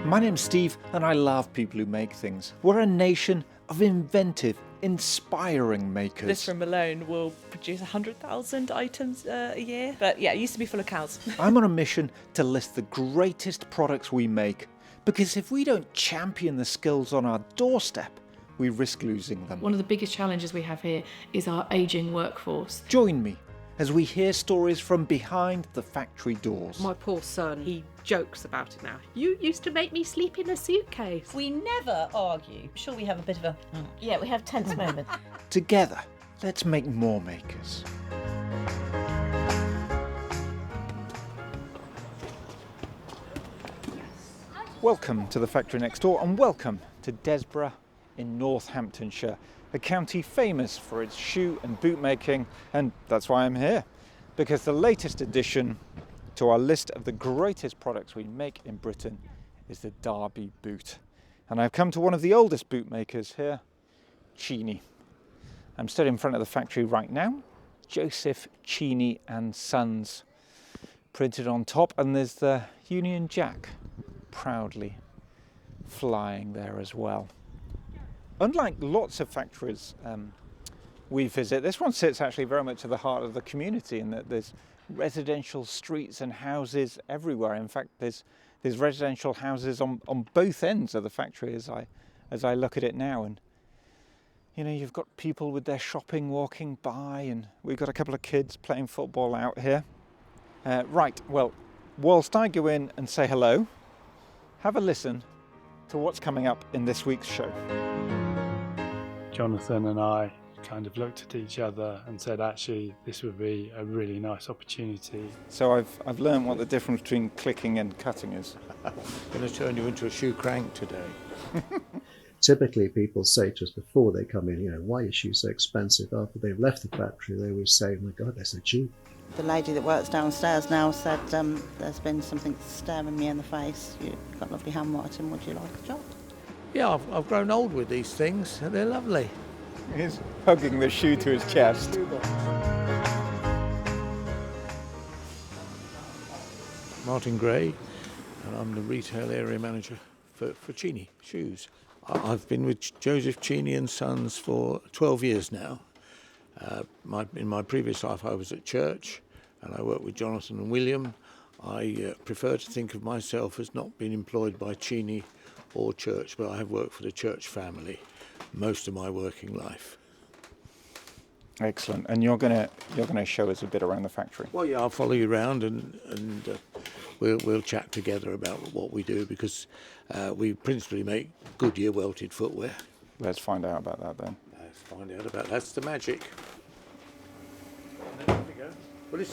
My name's Steve and I love people who make things. We're a nation of inventive, inspiring makers. This room alone will produce 100,000 items a year. But yeah, it used to be full of cows. I'm on a mission to list the greatest products we make, because if we don't champion the skills on our doorstep, we risk losing them. One of the biggest challenges we have here is our ageing workforce. Join me as we hear stories from behind the factory doors. My poor son, he jokes about it now. You used to make me sleep in a suitcase. We never argue. Sure, we have a bit of a... Yeah, we have tense moments. Together, let's make more makers. Welcome to the factory next door, and welcome to Desborough in Northamptonshire, a county famous for its shoe and boot making, and that's why I'm here, because the latest addition to our list of the greatest products we make in Britain is the Derby boot. And I've come to one of the oldest boot makers here, Cheaney. I'm stood in front of the factory right now, Joseph Cheaney and Sons printed on top, and there's the Union Jack proudly flying there as well. Unlike lots of factories we visit, this one sits actually very much at the heart of the community, in that there's residential streets and houses everywhere. In fact, there's residential houses on both ends of the factory as I look at it now. And you know, you've got people with their shopping walking by, and we've got a couple of kids playing football out here. Right, well, whilst I go in and say hello, have a listen to what's coming up in this week's show. Jonathan and I kind of looked at each other and said, actually, this would be a really nice opportunity. So I've learned what the difference between clicking and cutting is. I'm going to turn you into a shoe crank today. Typically, people say to us before they come in, why are your shoes so expensive? After they've left the factory, they always say, oh my God, they're so cheap. The lady that works downstairs now said, there's been something staring me in the face. You've got lovely handwriting, would you like a job? Yeah, I've grown old with these things, and they're lovely. He's hugging the shoe to his chest. Martin Gray, and I'm the retail area manager for Cheaney Shoes. I've been with Joseph Cheaney Sons for 12 years now. In my previous life I was at church, and I worked with Jonathan and William. I prefer to think of myself as not being employed by Cheaney or church, but I have worked for the church family most of my working life. Excellent. And you're gonna show us a bit around the factory. Well, yeah, I'll follow you around, and we'll chat together about what we do, because we principally make Goodyear welted footwear. Let's find out about that then. Let's find out about that's the magic. And there we go. Well,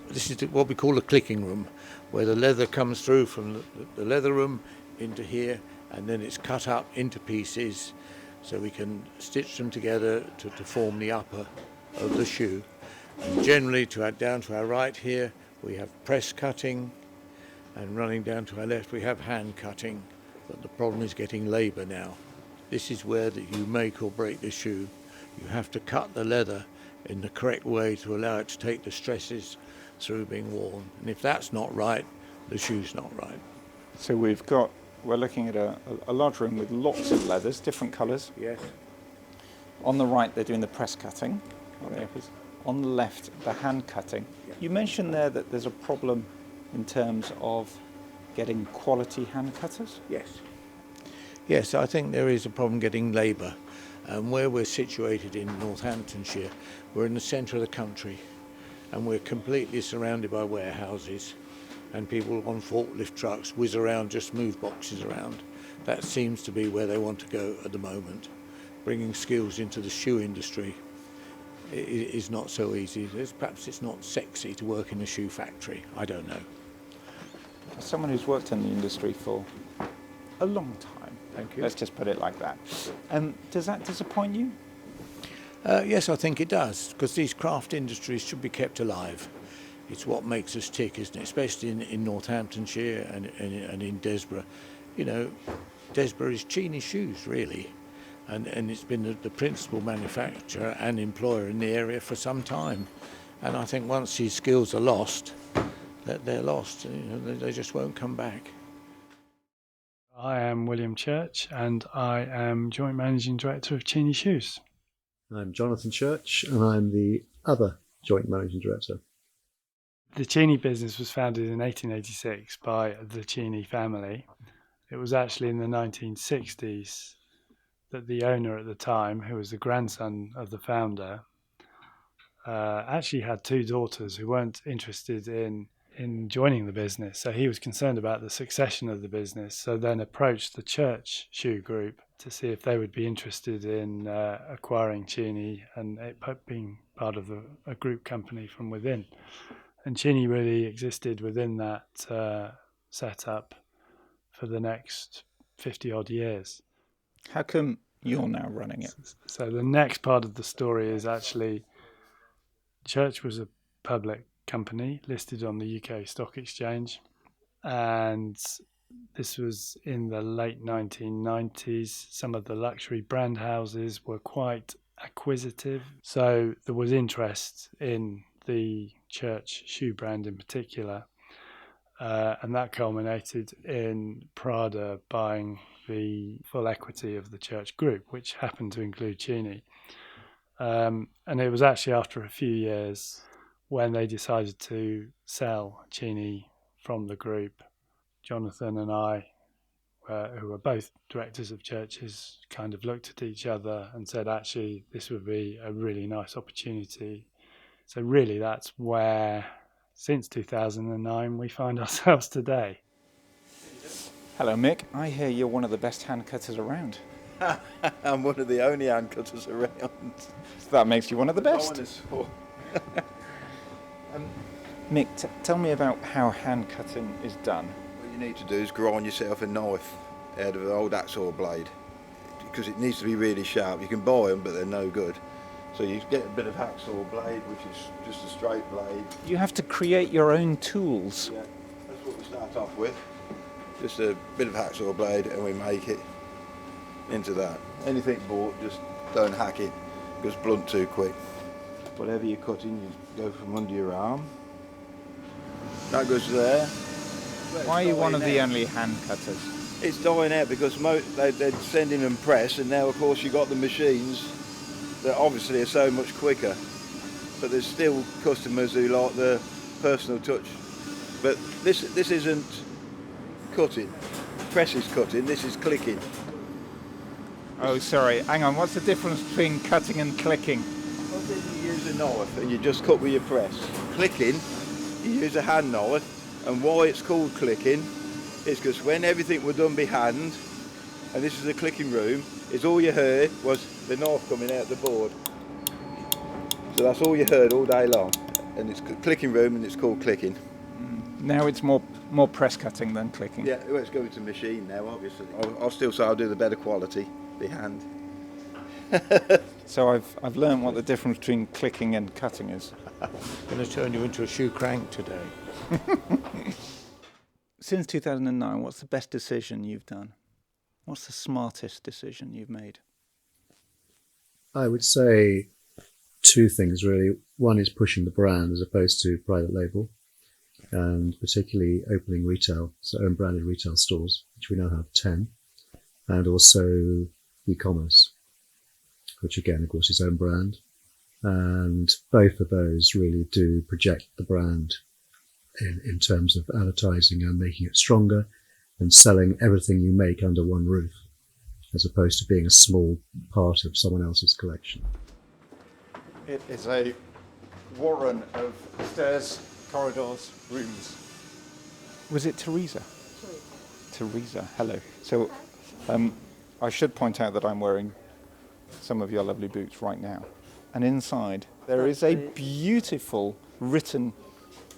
this is what we call a clicking room, where the leather comes through from the leather room into here, and then it's cut up into pieces so we can stitch them together to form the upper of the shoe. And generally, down to our right here, we have press cutting, and running down to our left, we have hand cutting. But the problem is getting labour now. This is where you make or break the shoe. You have to cut the leather in the correct way to allow it to take the stresses through being worn. And if that's not right, the shoe's not right. So we're looking at a large room with lots of leathers, different colours. Yes. On the right, they're doing the press cutting. Okay. On the left, the hand cutting. Yeah. You mentioned there that there's a problem in terms of getting quality hand cutters? Yes. Yes, I think there is a problem getting labour. Where we're situated in Northamptonshire, we're in the centre of the country, and we're completely surrounded by warehouses, and people on forklift trucks whiz around, just move boxes around. That seems to be where they want to go at the moment. Bringing skills into the shoe industry is not so easy. Perhaps it's not sexy to work in a shoe factory. I don't know. As someone who's worked in the industry for a long time, thank you. Let's just put it like that. Does that disappoint you? Yes, I think it does, because these craft industries should be kept alive. It's what makes us tick, isn't it? Especially in Northamptonshire and in Desborough. Desborough is Cheaney Shoes, really. And it's been the principal manufacturer and employer in the area for some time. And I think once these skills are lost, that they're lost. They just won't come back. I am William Church and I am Joint Managing Director of Cheaney Shoes. I'm Jonathan Church, and I'm the other Joint Managing Director. The Cheaney business was founded in 1886 by the Cheaney family. It was actually in the 1960s that the owner at the time, who was the grandson of the founder, actually had two daughters who weren't interested in joining the business. So he was concerned about the succession of the business, so then approached the Church Shoe Group to see if they would be interested in acquiring Cheaney and it being part of a group company from within. And Cheaney really existed within that setup for the next 50 odd years. How come you're now running it? So the next part of the story is actually Church was a public company listed on the UK Stock Exchange, and this was in the late 1990s. Some of the luxury brand houses were quite acquisitive, so there was interest in the Church shoe brand in particular, and that culminated in Prada buying the full equity of the Church group, which happened to include Cheaney. And it was actually after a few years when they decided to sell Cheaney from the group. Jonathan and I, who were both directors of churches, kind of looked at each other and said, actually, this would be a really nice opportunity. So really, that's where, since 2009, we find ourselves today. Hello, Mick. I hear you're one of the best hand cutters around. I'm one of the only hand cutters around. So that makes you one of the best. Dinosaur. Mick, tell me about how hand cutting is done. What you need to do is grind yourself a knife out of an old hacksaw blade, because it needs to be really sharp. You can buy them, but they're no good. So you get a bit of hacksaw blade, which is just a straight blade. You have to create your own tools. Yeah, that's what we start off with. Just a bit of hacksaw blade, and we make it into that. Anything bought, just don't hack it, because it's blunt too quick. Whatever you're cutting, you go from under your arm. That goes there. Why are you one of the only hand cutters? It's dying out because they'd send in and press, and now of course you've got the machines that obviously are so much quicker. But there's still customers who like the personal touch. But this isn't cutting. Press is cutting, this is clicking. Oh, sorry. Hang on. What's the difference between cutting and clicking? You use a knife and you just cut with your press. Clicking, you use a hand knife, and why it's called clicking is because when everything was done by hand, and this is a clicking room, is all you heard was the knife coming out the board. So that's all you heard all day long, and it's a clicking room and it's called clicking. Now it's more press cutting than clicking. Yeah, well, it's going to machine now, obviously. I'll still say I'll do the better quality by hand. So I've learned what the difference between clicking and cutting is. I'm going to turn you into a shoe crank today. Since 2009, what's the best decision you've done? What's the smartest decision you've made? I would say two things really. One is pushing the brand as opposed to private label, and particularly opening retail, so own branded retail stores, which we now have 10, and also e-commerce, which again, of course, is own brand. And both of those really do project the brand in terms of advertising and making it stronger and selling everything you make under one roof, as opposed to being a small part of someone else's collection. It is a warren of stairs, corridors, rooms. Was it Teresa? Teresa, hello. So I should point out that I'm wearing some of your lovely boots right now. And inside there is a beautiful written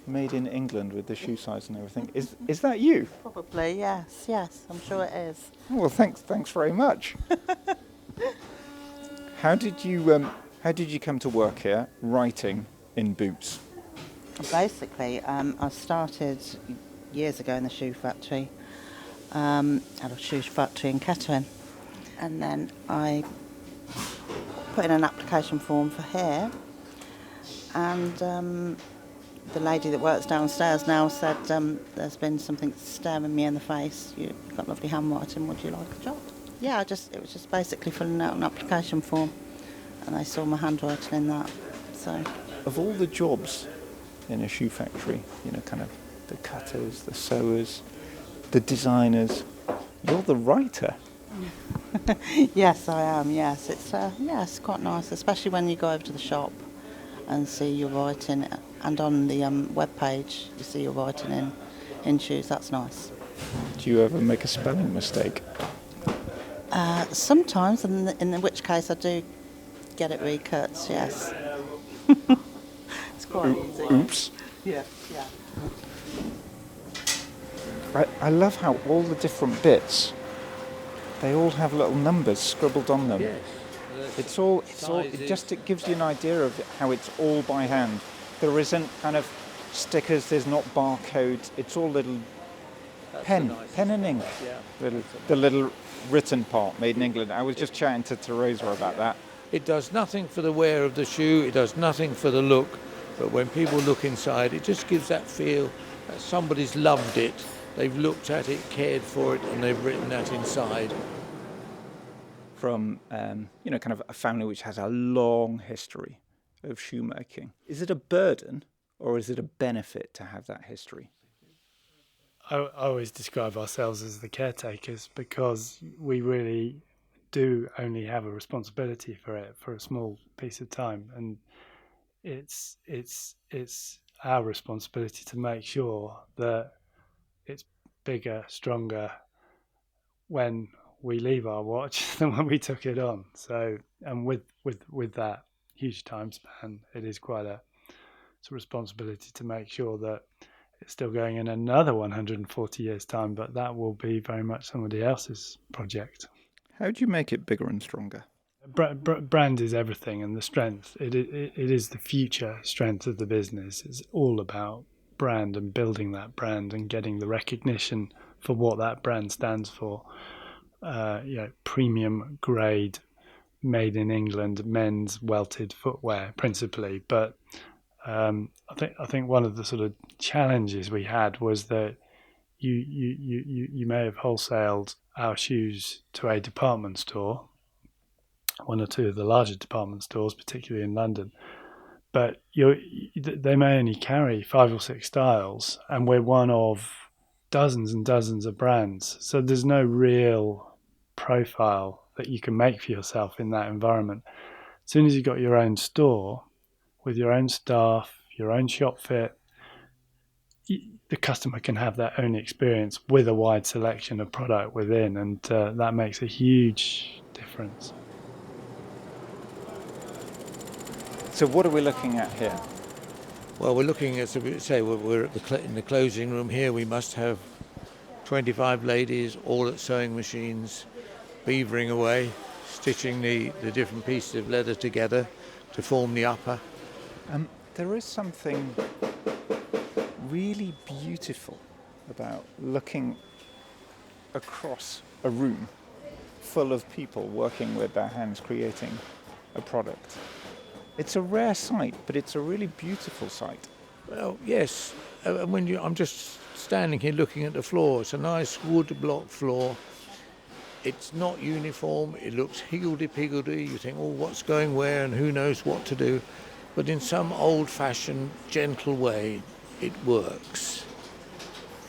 made in England with the shoe size and everything. Is that you? Probably, yes, I'm sure it is. Well, thanks very much. How did you come to work here writing in boots? Basically, I started years ago in the shoe factory, at a shoe factory in Kettering, and then I put in an application form for here, and The lady that works downstairs now said there's been something staring me in the face. You've got lovely handwriting, would you like a job? Yeah, it was just basically filling out an application form, and they saw my handwriting in that. So, Of all the jobs in a shoe factory, kind of the cutters, the sewers, the designers, you're the writer. yes, I am. Yes, it's quite nice, especially when you go over to the shop and see your writing, and on the web page you see your writing in shoes. That's nice. Do you ever make a spelling mistake? Sometimes, in which case I do get it recut. Yes, it's quite easy. Oops. Yeah. I love how all the different bits, they all have little numbers scribbled on them. Yes. It gives you an idea of how it's all by hand. There isn't kind of stickers, there's not barcodes, it's all little pen and ink. Yeah. The little written part, made in England. I was just chatting to Teresa about that. It does nothing for the wear of the shoe, it does nothing for the look, but when people look inside, it just gives that feel that somebody's loved it, they've looked at it, cared for it, and they've written that inside. From, kind of a family which has a long history of shoemaking. Is it a burden or is it a benefit to have that history? I always describe ourselves as the caretakers because we really do only have a responsibility for it for a small piece of time, and it's our responsibility to make sure that it's bigger, stronger when we leave our watch than when we took it on. So, and with that huge time span, it is quite it's a responsibility to make sure that it's still going in another 140 years' time, but that will be very much somebody else's project. How do you make it bigger and stronger? Brand is everything, and the strength. It is the future strength of the business. It's all about brand and building that brand and getting the recognition for what that brand stands for. Premium grade, made in England, men's welted footwear principally, but I think one of the sort of challenges we had was that you may have wholesaled our shoes to a department store, one or two of the larger department stores, particularly in London, but they may only carry 5 or 6 styles, and we're one of dozens and dozens of brands. So there's no real profile that you can make for yourself in that environment. As soon as you've got your own store with your own staff, your own shop fit, the customer can have their own experience with a wide selection of product within, and that makes a huge difference. So what are we looking at here? Well, we're looking at, we're in the closing room here. We must have 25 ladies, all at sewing machines, beavering away, stitching the different pieces of leather together to form the upper. There is something really beautiful about looking across a room full of people working with their hands creating a product. It's a rare sight, but it's a really beautiful sight. Well, yes. I'm just standing here looking at the floor. It's a nice wood block floor. It's not uniform. It looks higgledy-piggledy. You think, what's going where and who knows what to do. But in some old-fashioned, gentle way, it works.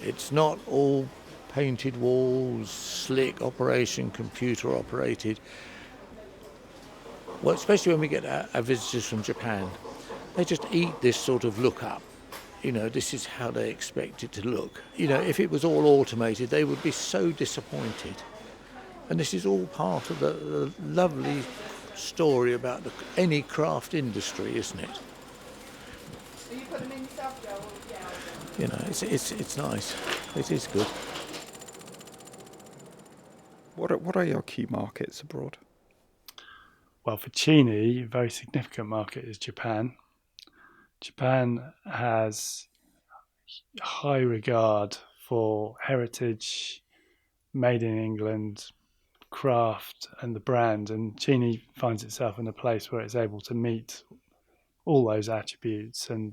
It's not all painted walls, slick operation, computer operated. Well, especially when we get our visitors from Japan, they just eat this sort of look up. This is how they expect it to look. If it was all automated, they would be so disappointed. And this is all part of the lovely story about any craft industry, isn't it? Are you putting them in yourself, Joe? Yeah. It's nice. It is good. What are your key markets abroad? Well, for Cheaney, a very significant market is Japan. Japan has high regard for heritage, made in England, craft and the brand, and Cheaney finds itself in a place where it's able to meet all those attributes, and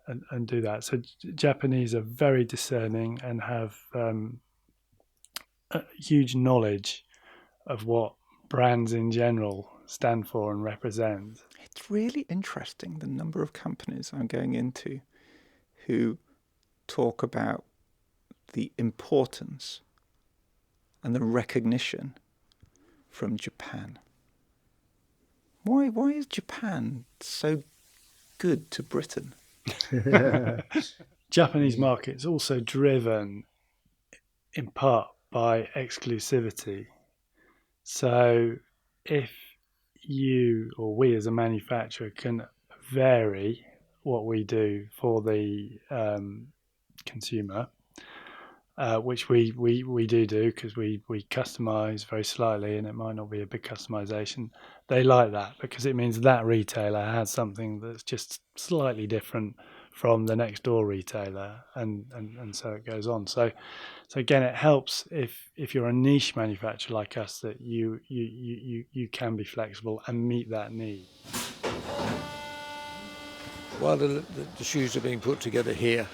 and do that. So Japanese are very discerning and have a huge knowledge of what brands in general stand for and represent. It's really interesting the number of companies I'm going into who talk about the importance and the recognition from Japan. Why is Japan so good to Britain? Japanese market's also driven in part by exclusivity. So if you or we as a manufacturer can vary what we do for the consumer, which we do because we customize very slightly, and it might not be a big customization. They like that because it means that retailer has something that's just slightly different from the next door retailer, and so it goes on. So again, it helps if you're a niche manufacturer like us, that you can be flexible and meet that need. While the shoes are being put together here,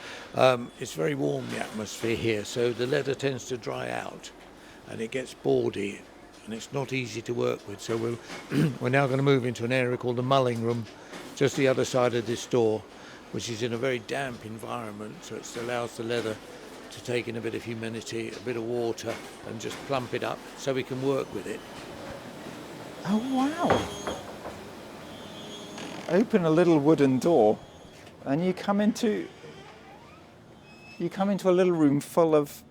it's very warm, the atmosphere here, so the leather tends to dry out and it gets boardy and it's not easy to work with. So we're now going to move into an area called the mulling room, just the other side of this door, which is in a very damp environment, so it allows the leather to take in a bit of humidity, a bit of water, and just plump it up so we can work with it. Oh wow! Open a little wooden door and you come into a little room full of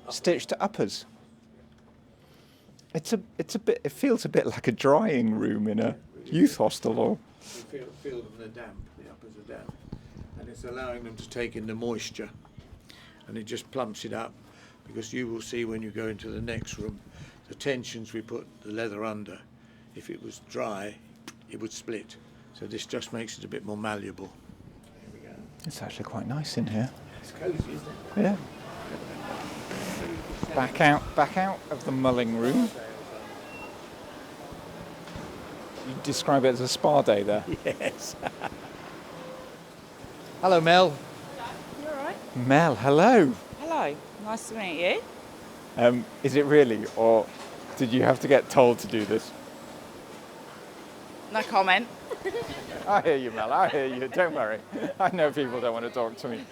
stitched uppers. It feels a bit like a drying room in a youth hostel. Or You feel them, they're damp, the uppers are damp, and it's allowing them to take in the moisture, and it just plumps it up, because you will see when you go into the next room the tensions we put the leather under. If it was dry, it would split. So this just makes it a bit more malleable. There we go. it's actually quite nice in here. It's cosy, isn't it? Yeah. Back out of the mulling room. You describe it as a spa day there. Yes. Hello, Mel. You all right? Mel, hello. Hello. Nice to meet you. Is it really, or did you have to get told to do this? No comment. I hear you, Mel. I hear you. Don't worry. I know people don't want to talk to me.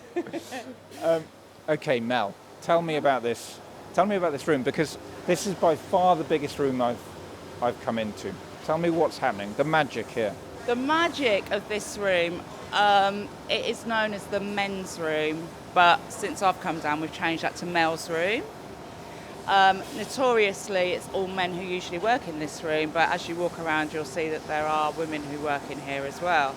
Okay, Mel, tell me about this. Tell me about this room, because this is by far the biggest room I've come into. Tell me what's happening. The magic here. The magic of this room, it is known as the men's room, but since I've come down, we've changed that to male's room. Notoriously, it's all men who usually work in this room, but as you walk around, you'll see that there are women who work in here as well.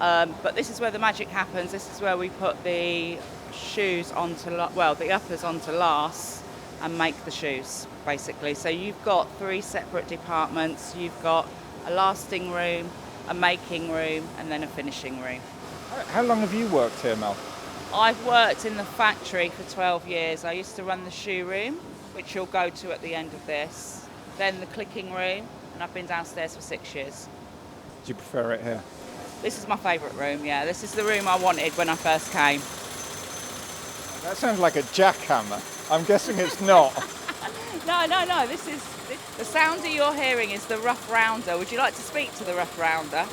But this is where the magic happens. This is where we put the shoes onto, the uppers onto lasts and make the shoes, basically. So you've got 3 separate departments. You've got a lasting room, a making room, and then a finishing room. How long have you worked here, Mel? I've worked in the factory for 12 years. I used to run the shoe room, which you'll go to at the end of this, then the clicking room, and I've been downstairs for 6 years. Do you prefer it here? This is my favourite room, yeah. This is the room I wanted when I first came. That sounds like a jackhammer. I'm guessing it's not. No. The sounder you're hearing is the rough rounder. Would you like to speak to the rough rounder?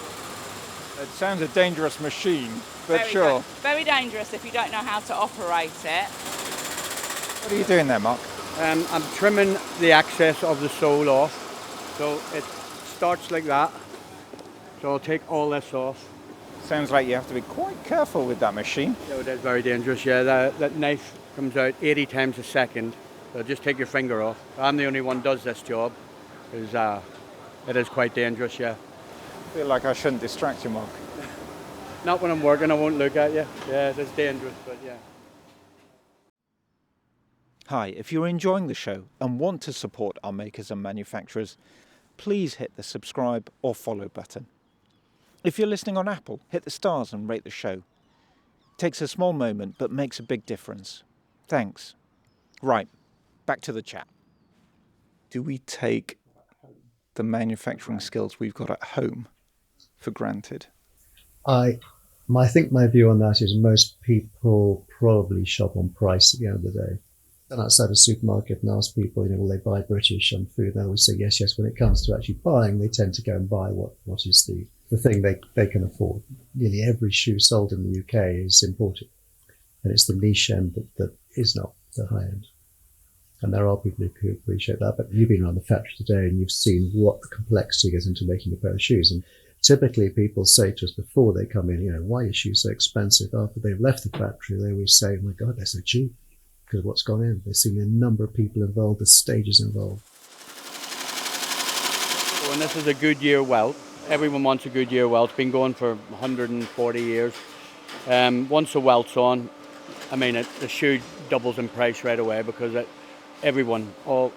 It sounds a dangerous machine, but Very sure. Very dangerous if you don't know how to operate it. What are you doing there, Mark? I'm trimming the excess of the sole off, so it starts like that. So I'll take all this off. Sounds like you have to be quite careful with that machine. So it is very dangerous, yeah. That knife comes out 80 times a second, so just take your finger off. I'm the only one who does this job, because it is quite dangerous, yeah. I feel like I shouldn't distract you, Mark. Not when I'm working, I won't look at you. Yeah, it is dangerous, but yeah. Hi, if you're enjoying the show and want to support our makers and manufacturers, please hit the subscribe or follow button. If you're listening on Apple, hit the stars and rate the show. It takes a small moment but makes a big difference. Thanks. Right, back to the chat. Do we take the manufacturing skills we've got at home for granted? I I think my view on that is most people probably shop on price at the end of the day. And outside a supermarket and ask people, will they buy British on food? They always say yes, yes. When it comes to actually buying, they tend to go and buy what is the thing they can afford. Nearly every shoe sold in the UK is imported. And it's the niche end that is not the high end. And there are people who appreciate that. But you've been around the factory today and you've seen what the complexity goes into making a pair of shoes. And typically people say to us before they come in, why are your shoes so expensive? After they've left the factory, they always say, oh my God, they're so cheap. Because of what's gone in. They've seen a number of people involved, the stages involved. And this is a Goodyear welt. Everyone wants a Goodyear welt. It's been going for 140 years. Once the welt's on, the shoe doubles in price right away because everyone, all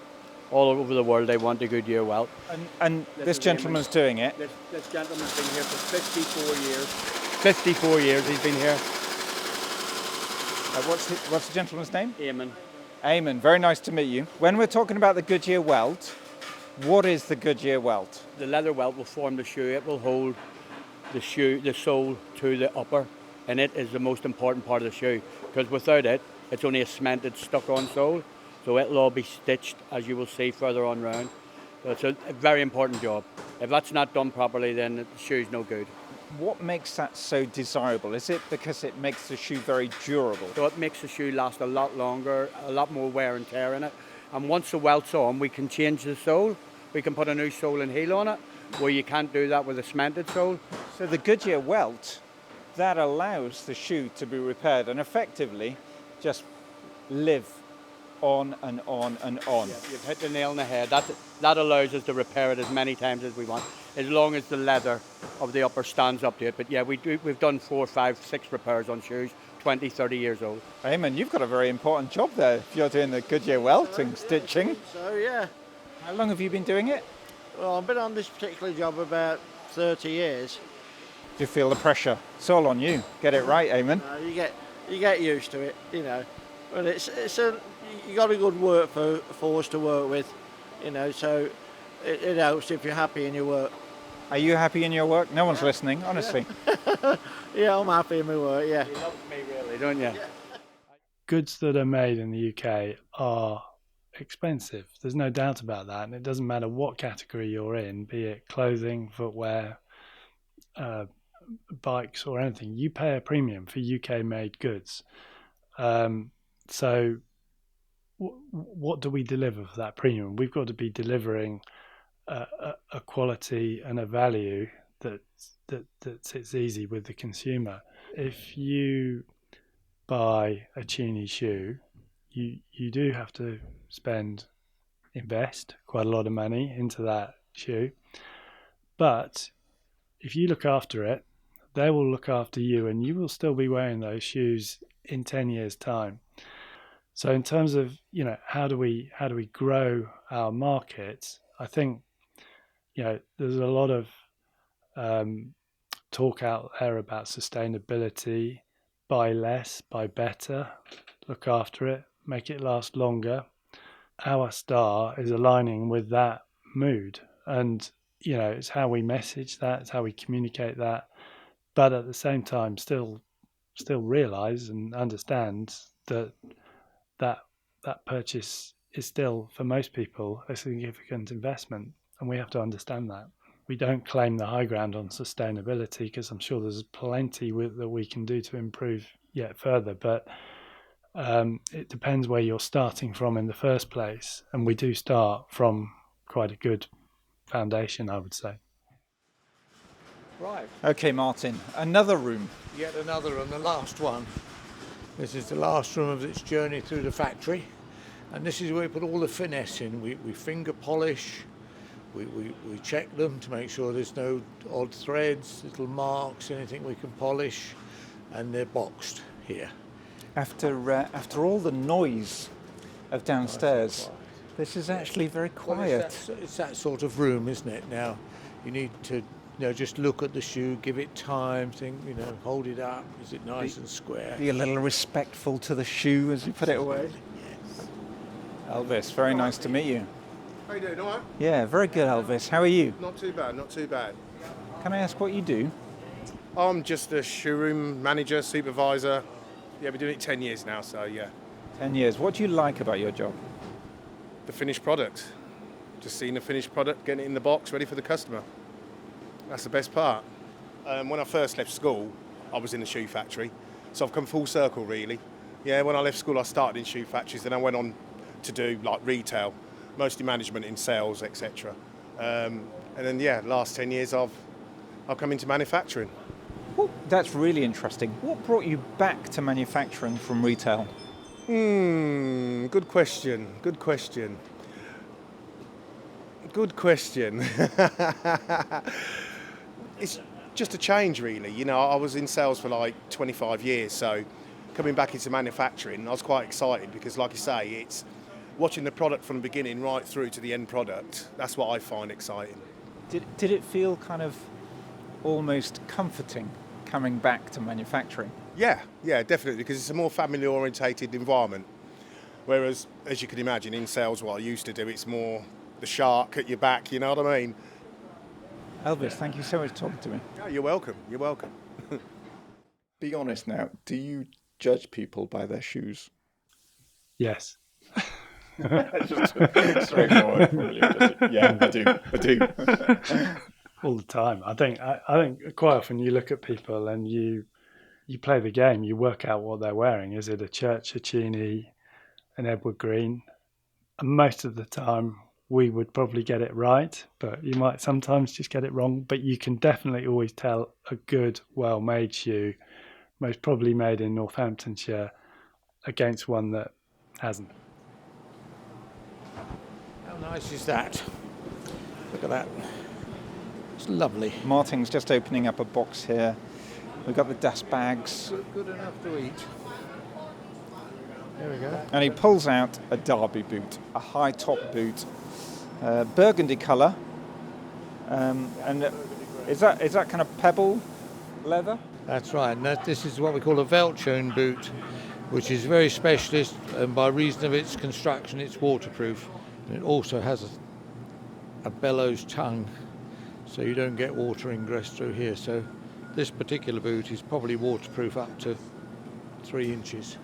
over the world, they want a Goodyear welt. And this gentleman's doing it? This gentleman's been here for 54 years. 54 years he's been here. What's the gentleman's name? Eamon. Eamon, very nice to meet you. When we're talking about the Goodyear welt, what is the Goodyear welt? The leather welt will form the shoe. It will hold the sole to the upper, and it is the most important part of the shoe because without it, it's only a cemented, stuck-on sole. So it'll all be stitched, as you will see further on round. So it's a very important job. If that's not done properly, then the shoe's no good. What makes that so desirable? Is it because it makes the shoe very durable? So it makes the shoe last a lot longer, a lot more wear and tear in it. And once the welt's on, we can change the sole. We can put a new sole and heel on it, where you can't do that with a cemented sole. So the Goodyear welt, that allows the shoe to be repaired and effectively just live on and on and on. Yeah, you've hit the nail on the head. That allows us to repair it as many times as we want, as long as the leather of the upper stands up to it. But yeah, we've done 4, 5, 6 repairs on shoes, 20, 30 years old. Eamon, you've got a very important job there if you're doing the Goodyear welting, stitching. So yeah. How long have you been doing it? Well, I've been on this particular job about 30 years. Do you feel the pressure? It's all on you. Get it right, Eamon. You get used to it, But you got a good work force to work with, so it helps if you're happy in your work. Are you happy in your work? No one's listening, honestly. Yeah, I'm happy in my work, yeah. You love me really, don't you? Yeah. Goods that are made in the UK are expensive. There's no doubt about that. And it doesn't matter what category you're in, be it clothing, footwear, bikes or anything. You pay a premium for UK made goods. So what do we deliver for that premium? We've got to be delivering a quality and a value that sits easy with the consumer. If you buy a Cheaney shoe, you do have to invest quite a lot of money into that shoe. But if you look after it, they will look after you, and you will still be wearing those shoes in 10 years' time. So in terms of, how do we grow our market, I think, there's a lot of talk out there about sustainability, buy less, buy better, look after it, make it last longer. Our star is aligning with that mood, and it's how we message that, it's how we communicate that, but at the same time still realize and understand that purchase is still, for most people, a significant investment, and we have to understand that. We don't claim the high ground on sustainability because I'm sure there's plenty that we can do to improve yet further, but it depends where you're starting from in the first place, and we do start from quite a good foundation, I would say. Right. Okay, Martin, another room. Yet another room, the last one. This is the last room of its journey through the factory, and this is where we put all the finesse in. We finger polish, we check them to make sure there's no odd threads, little marks, anything we can polish, and they're boxed here. After all the noise of downstairs, this is actually very quiet. Well, it's that sort of room, isn't it? Now, you need to just look at the shoe, give it time, think, hold it up, is it nice and square? Be a little respectful to the shoe as you put it away. Yes. Elvis, very nice to meet you. How you doing, all right? Yeah, very good, Elvis. How are you? Not too bad, not too bad. Can I ask what you do? I'm just a showroom manager, supervisor. Yeah, we're doing it 10 years now, so yeah. 10 years. What do you like about your job? The finished product. Just seeing the finished product, getting it in the box, ready for the customer. That's the best part. When I first left school, I was in the shoe factory, so I've come full circle really. Yeah, when I left school I started in shoe factories, then I went on to do like retail, mostly management in sales, etc. And then yeah, last 10 years I've come into manufacturing. Well, that's really interesting. What brought you back to manufacturing from retail? Good question. It's just a change really. You know, I was in sales for like 25 years, so coming back into manufacturing, I was quite excited because like you say, it's watching the product from the beginning right through to the end product. That's what I find exciting. Did it feel kind of almost comforting coming back to manufacturing? Yeah, definitely, because it's a more family-orientated environment. Whereas, as you can imagine, in sales, what I used to do, it's more the shark at your back, you know what I mean? Elvis, thank you so much for talking to me. Oh, you're welcome. Be honest now, do you judge people by their shoes? Yes. Just straightforward, really. Yeah, I do. All the time. I think quite often you look at people and you play the game. You work out what they're wearing. Is it a Church, a Cheaney, an Edward Green? And most of the time we would probably get it right, but you might sometimes just get it wrong. But you can definitely always tell a good, well-made shoe, most probably made in Northamptonshire, against one that hasn't. How nice is that? Look at that. It's lovely. Martin's just opening up a box here. We've got the dust bags. Good enough to eat. There we go. And he pulls out a Derby boot, a high top boot, burgundy colour. And is that kind of pebble leather? That's right. And this is what we call a welted boot, which is very specialist, and by reason of its construction, it's waterproof. And it also has a bellows tongue, so you don't get water ingress through here. So this particular boot is probably waterproof up to 3 inches.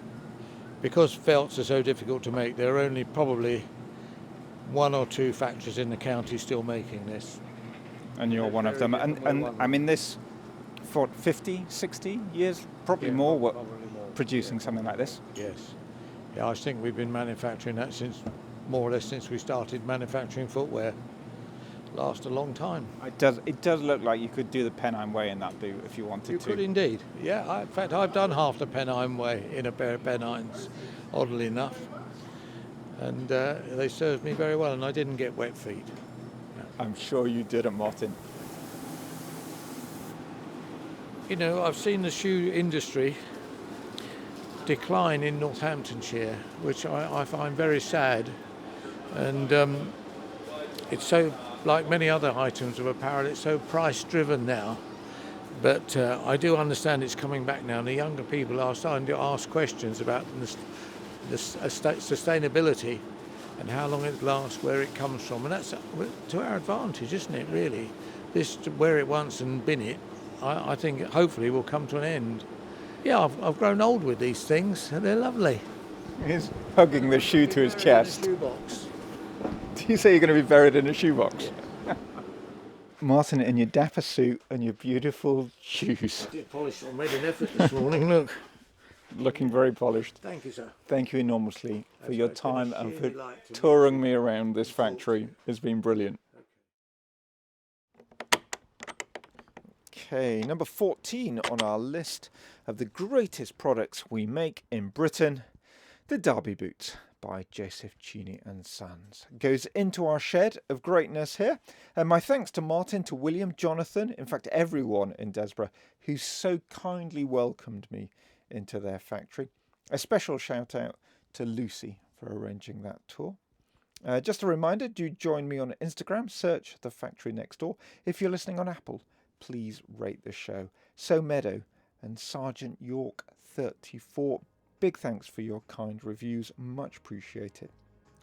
Because felts are so difficult to make, there are only probably 1 or 2 factories in the county still making this. And you're one of them. And I mean, this for 50, 60 years, probably more, producing something like this? Yes. Yeah, I think we've been manufacturing that since, more or less, since we started manufacturing footwear. Last a long time. It does look like you could do the Pennine Way in that boot if you wanted to. You could indeed. Yeah, in fact, I've done half the Pennine Way in a pair of Pennines, oddly enough. And they served me very well, and I didn't get wet feet. I'm sure you didn't, Martin. You know, I've seen the shoe industry decline in Northamptonshire, which I find very sad. And it's so, like many other items of apparel, it's so price-driven now. But I do understand it's coming back now, and the younger people are starting to ask questions about the sustainability and how long it lasts, where it comes from. And that's to our advantage, isn't it, really? This, to wear it once and bin it, I think hopefully will come to an end. Yeah, I've grown old with these things, and they're lovely. He's hugging the shoe to his chest. Shoebox. Do you say you're going to be buried in a shoebox? Martin, in your dapper suit and your beautiful shoes. I did polish. I made an effort this morning, look. Looking very polished. Thank you, sir. Thank you enormously for your time and for delight to touring me around this factory. It's been brilliant. Okay, number 14 on our list of the greatest products we make in Britain, the Derby boot by Joseph Cheaney Sons. Goes into our shed of greatness here. And my thanks to Martin, to William, Jonathan, in fact everyone in Desborough who so kindly welcomed me into their factory. A special shout out to Lucy for arranging that tour. Just a reminder, do join me on Instagram, search The Factory Next Door. If you're listening on Apple, please rate the show. So Meadow and Sergeant York 34, big thanks for your kind reviews, much appreciated.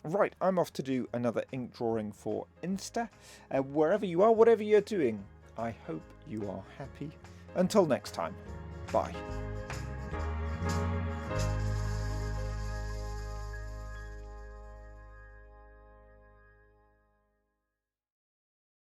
Right, I'm off to do another ink drawing for Insta. Wherever you are, whatever you're doing, I hope you are happy Until next time, bye.